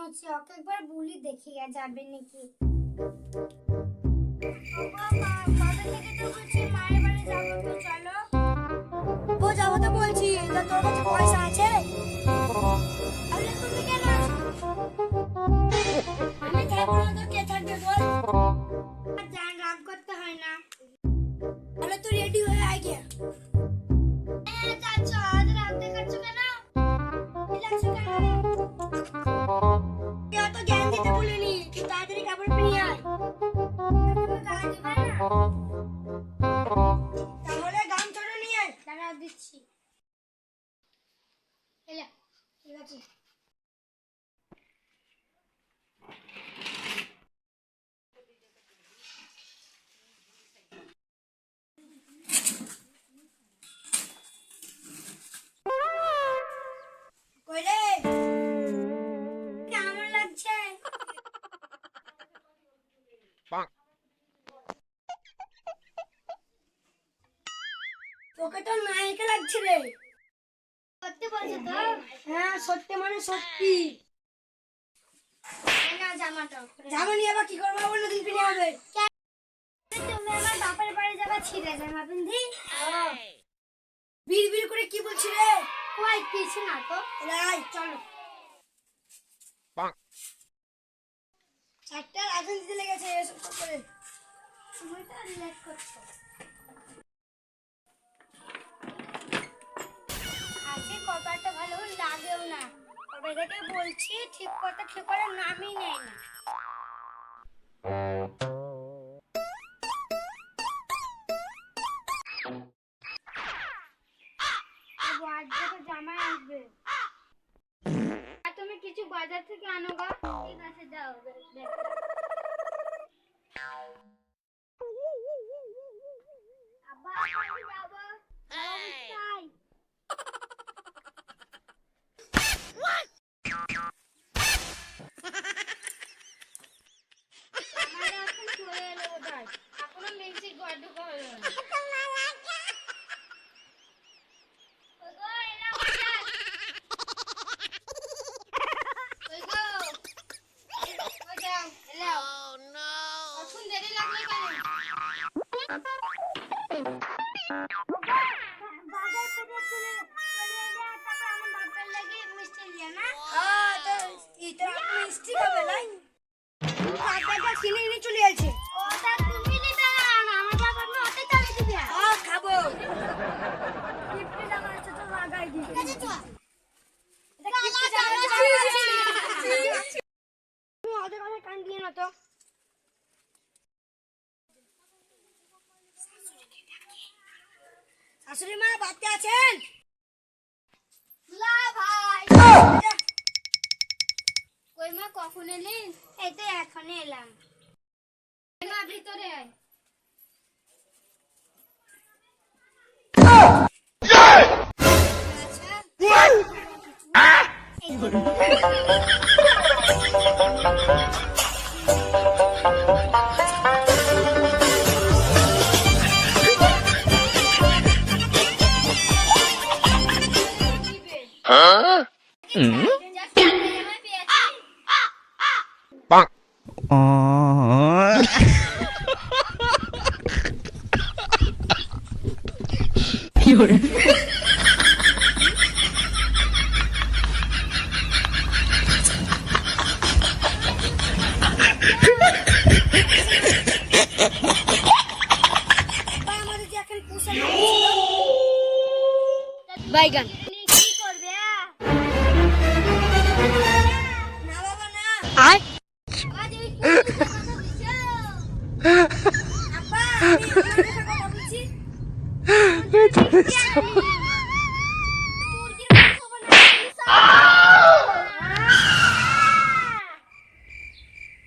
ঘুমোচ্ছে, ওকে একবার বলি দেখি যাবে নাকি। মায়ের বাড়ি যাবো তো, চলো। ও যাবো তো বলছি, তা তোর কাছে পয়সা আছে? তাহলে তুমি কেন আসো? আমি থাকবো না তো কে থাকবে বল? জান, রাগ করতে হয় না। তাহলে তুই রেডি হয়ে আয় গিয়া। হ্যাঁ যাচ্ছ, আজ রাগ দেখাচ্ছ কেন? রিল্যাক্স কেন? অত জ্ঞান দিতে বলিনি, তুই তাড়াতাড়ি কাপড় পরে আয়। তুমি গায়ে দিবে না? তাহলে গামছাটা নিয়ে আয়। দাঁড়াও, দিচ্ছি। এলে, ঠিক আছে। কইলে কেমন লাগছে? তোকে তো নায়িকা লাগছে রে। সত্যি বলছো তো? হ্যাঁ সত্যি মানে সত্যি। এই নাও জামাটা। জামা নিয়ে আবার কি করবো, অন্যদিন কিনে হবে। তুমি আমার বাপের বাড়ি যাবা, ছিঁড়ে জামা পিন্ধি? বিড় বিড় করে কি বলছি রে? কই কিছু না তো। আয় চলো। চারটার আগুন দিতে লেগেছে এসব করে। তুমি তো রিল্যাক্স করছো। আজকে কথাটা ভালো লাগেও না। তবে থেকে বলছি, ঠিক কথা ঠিক করে নামই নেয় না। জামাই আসবে। আর তুমি কিছু বাজার থেকে আনো গা। ঠিক আছে, যাও। আব্বা, আমি যাবো। তাই। আমার এখন চলে এলো বোধহয়। এখনো মিক্সির ঘর ঢোকা হলো না। ওগো, এলাও বাজার। ওগো, ও যাও, এলাও। এখন দেরি লাগলো কেন? বাজার পেটে চলে এলে, তারপর আমার বাপের লাগে মিষ্টি নিয়ে না। হ্যাঁ তো এটা আপনি মিষ্টি খাবে নাই? কাকাটা কিনে নিয়ে চলে আসছে। ওটা তুমি নিবে না, আমার বাবার না ওটাই তো আমি দিবে। হ্যাঁ খাবো। গিফটে জামা আছে তো লাগাই দিবে। ঠিক আছে তো? এটা গিফটে জামা আছে। তুমি ওদের কথা কান দিয়ে না তো। শাশুড়ি মা বাড়িতে আছেন? লা ভাই। কই মা, কখন এলি? এই তো এখনই এলাম। মা ভিতরে আয়। বা আমাদের যে এখন পোষা বাইগান কি করবে? না বাবা না। আজ ওই কথা বলছো? আব্বা আমি কথা বলছি।